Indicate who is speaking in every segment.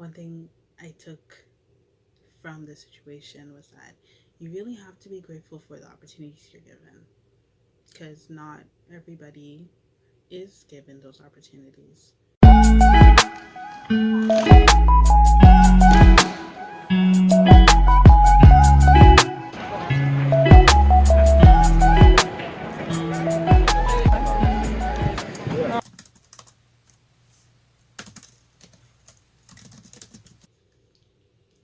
Speaker 1: One thing I took from this situation was that you really have to be grateful for the opportunities you're given, because not everybody is given those opportunities.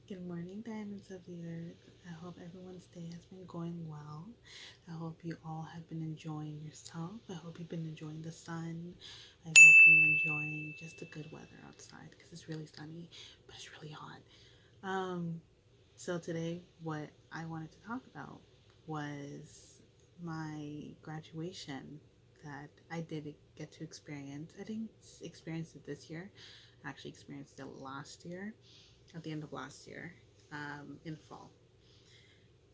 Speaker 1: Good morning, diamonds of the earth. I hope everyone's day has been going well. I hope you all have been enjoying yourself. I hope you've been enjoying the sun. I hope you're enjoying just the good weather outside, because it's really sunny, but it's really hot. So today, what I wanted to talk about was my graduation that I did get to experience. I didn't experience it this year. I actually experienced it last year, at the end of last year, in fall.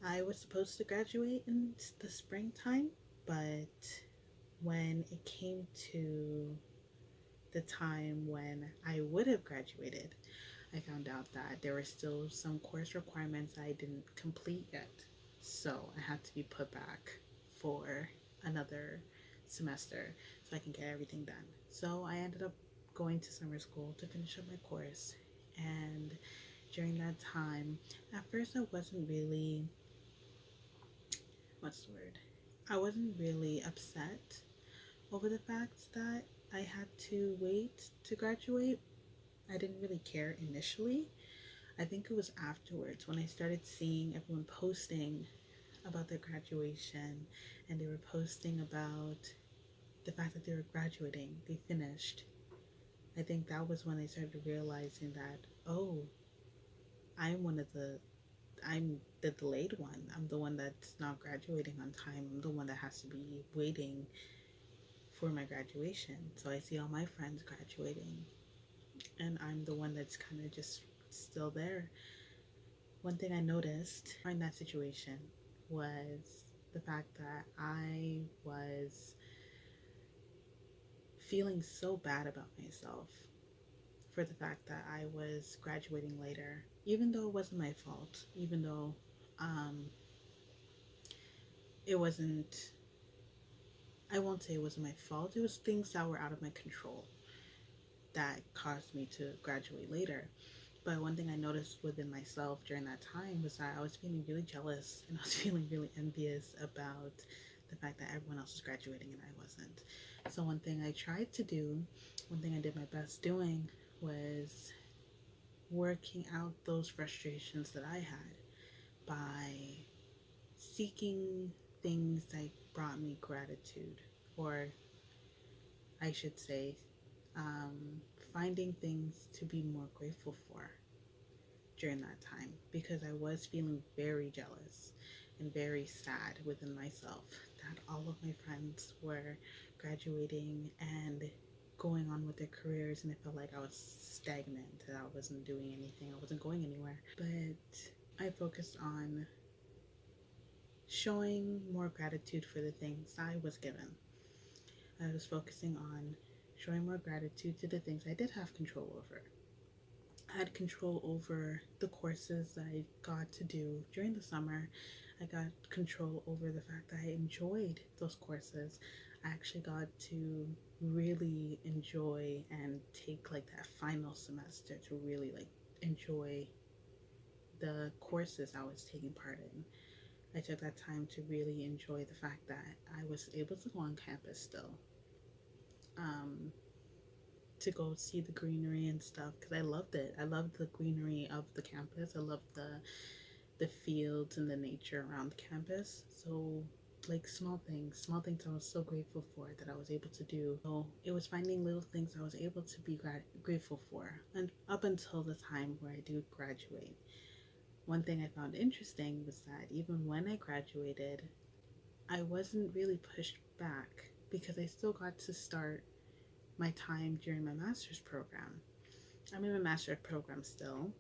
Speaker 1: I was supposed to graduate in the springtime, but when it came to the time when I would have graduated, I found out that there were still some course requirements I didn't complete yet. So I had to be put back for another semester so I can get everything done. So I ended up going to summer school to finish up my course. And during that time, at first I wasn't really, what's the word? I wasn't really upset over the fact that I had to wait to graduate. I didn't really care initially. I think it was afterwards when I started seeing everyone posting about their graduation, and they were posting about the fact that they were graduating, they finished. I think that was when I started realizing that, oh, I'm one of the I'm the delayed one. I'm the one that's not graduating on time. I'm the one that has to be waiting for my graduation. So I see all my friends graduating, and I'm the one that's kind of just still there. One thing I noticed in that situation was the fact that I was feeling so bad about myself for the fact that I was graduating later, even though it wasn't my fault, even though um, it wasn't, I won't say it wasn't my fault, it was things that were out of my control that caused me to graduate later. But one thing I noticed within myself during that time was that I was feeling really jealous and I was feeling really envious about the fact that everyone else was graduating and I wasn't. So one thing I tried to do, one thing I did my best doing, was working out those frustrations that I had by seeking things that brought me gratitude, or I should say, finding things to be more grateful for during that time, because I was feeling very jealous and very sad within myself that all of my friends were graduating and going on with their careers, and it felt like I was stagnant, that I wasn't doing anything, I wasn't going anywhere. But I focused on showing more gratitude for the things I was given. I was focusing on showing more gratitude to the things I did have control over. I had control over the courses that I got to do during the summer. I got control over the fact that I enjoyed those courses. I actually got to really enjoy and take like that final semester to really like enjoy the courses I was taking part in. I took that time to really enjoy the fact that I was able to go on campus still. Um, to go see the greenery and stuff, because I loved it. I loved the greenery of the campus. I loved the fields and the nature around the campus. So like small things I was so grateful for that I was able to do. So it was finding little things I was able to be grateful for, and up until the time where I do graduate. One thing I found interesting was that even when I graduated, I wasn't really pushed back, because I still got to start my time during my master's program. I'm in my master's program still,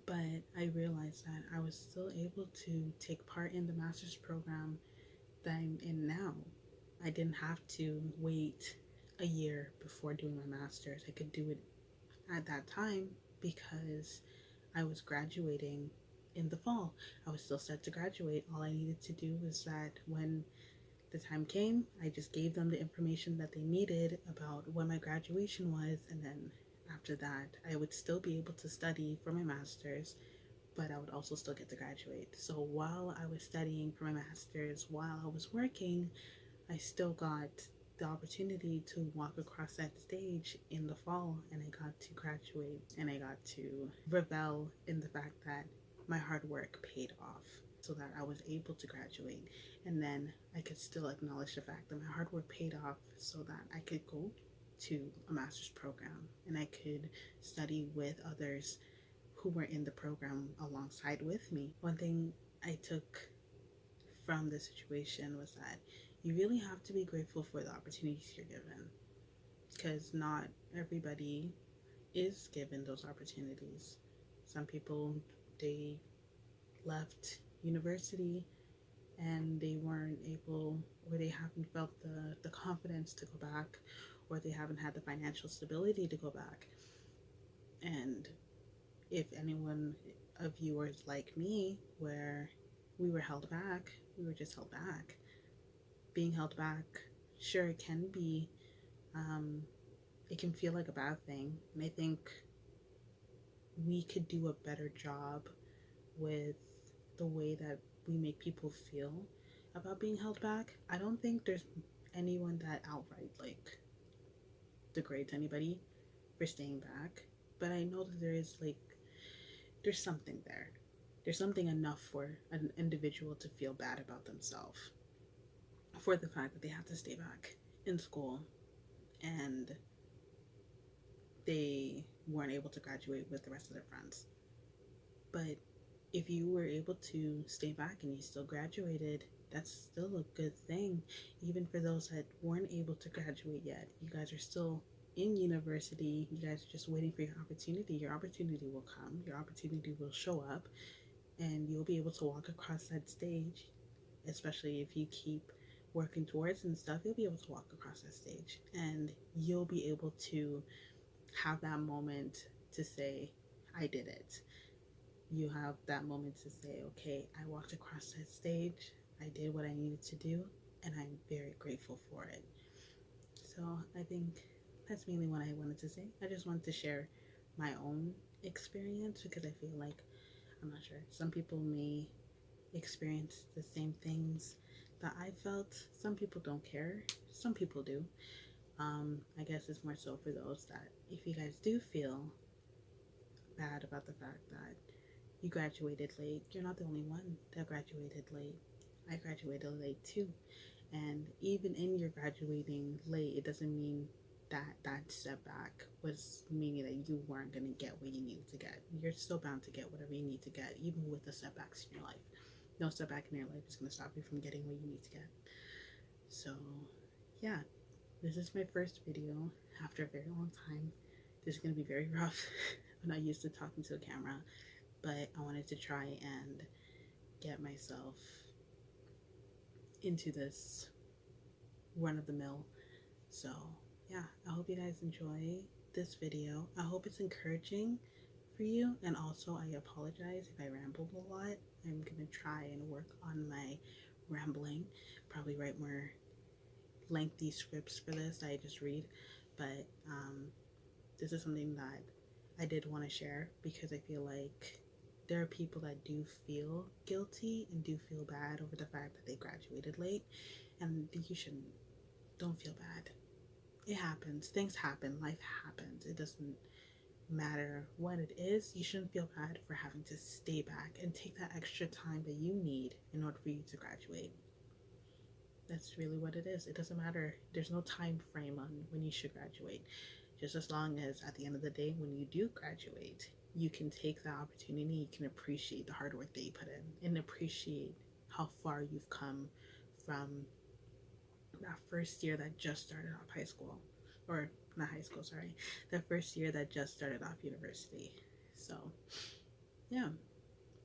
Speaker 1: but I realized that I was still able to take part in the master's program that I'm in now. I didn't have to wait a year before doing my master's. I could do it at that time because I was graduating in the fall. I was still set to graduate. All I needed to do was that when the time came, I just gave them the information that they needed about when my graduation was, and then after that, I would still be able to study for my master's, but I would also still get to graduate. So while I was studying for my master's, while I was working, I still got the opportunity to walk across that stage in the fall, and I got to graduate, and I got to revel in the fact that my hard work paid off so that I was able to graduate. And then I could still acknowledge the fact that my hard work paid off so that I could go to a master's program and I could study with others who were in the program alongside with me. One thing I took from the situation was that you really have to be grateful for the opportunities you're given, because not everybody is given those opportunities. Some people, they left university and they weren't able, or they haven't felt the confidence to go back, or they haven't had the financial stability to go back. And if anyone of you are like me, where we were held back, we were just held back. Being held back, sure, it can be, it can feel like a bad thing. And I think we could do a better job with the way that we make people feel about being held back. I don't think there's anyone that outright like degrades anybody for staying back, but I know that there's something there. There's something enough for an individual to feel bad about themselves for the fact that they have to stay back in school and they weren't able to graduate with the rest of their friends. But if you were able to stay back and you still graduated, that's still a good thing. Even for those that weren't able to graduate yet, you guys are still in university. You guys are just waiting for your opportunity. Your opportunity will come, your opportunity will show up, and you'll be able to walk across that stage. Especially if you keep working towards and stuff, you'll be able to walk across that stage and you'll be able to have that moment to say, I did it. You have that moment to say, okay, I walked across that stage, I did what I needed to do, and I'm very grateful for it. So I think that's mainly what I wanted to say. I just wanted to share my own experience because I feel like, I'm not sure, some people may experience the same things that I felt. Some people don't care, some people do. I guess it's more so for those that, if you guys do feel bad about the fact that you graduated late, you're not the only one that graduated late. I graduated late too. And even in your graduating late, it doesn't mean that that setback was meaning that you weren't going to get what you needed to get. You're still bound to get whatever you need to get, even with the setbacks in your life. No setback in your life is going to stop you from getting what you need to get. So, yeah, this is my first video after a very long time. This is going to be very rough. I'm not used to talking to a camera, but I wanted to try and get myself into this run of the mill. So yeah, I hope you guys enjoy this video. I hope it's encouraging for you, and also I apologize if I rambled a lot. I'm gonna try and work on my rambling, probably write more lengthy scripts for this that I just read, but this is something that I did want to share because I feel like there are people that do feel guilty and do feel bad over the fact that they graduated late, and you shouldn't. Don't feel bad. It happens. Things happen. Life happens. It doesn't matter what it is. You shouldn't feel bad for having to stay back and take that extra time that you need in order for you to graduate. That's really what it is. It doesn't matter. There's no time frame on when you should graduate. Just as long as at the end of the day, when you do graduate, you can take that opportunity, you can appreciate the hard work that you put in and appreciate how far you've come from that first year that just started off high school, or not high school, sorry, the first year that just started off university. So yeah,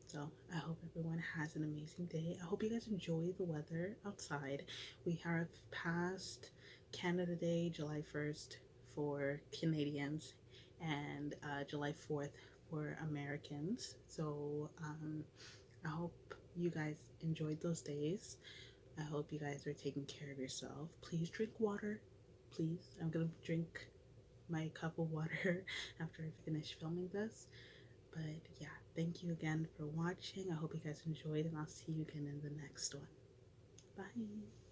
Speaker 1: so I hope everyone has an amazing day. I hope you guys enjoy the weather outside. We have passed Canada Day, July 1st for Canadians, and July 4th for Americans. So I hope you guys enjoyed those days. I hope you guys are taking care of yourself. Please drink water. Please. I'm gonna drink my cup of water after I finish filming this. But yeah, thank you again for watching. I hope you guys enjoyed, and I'll see you again in the next one. Bye.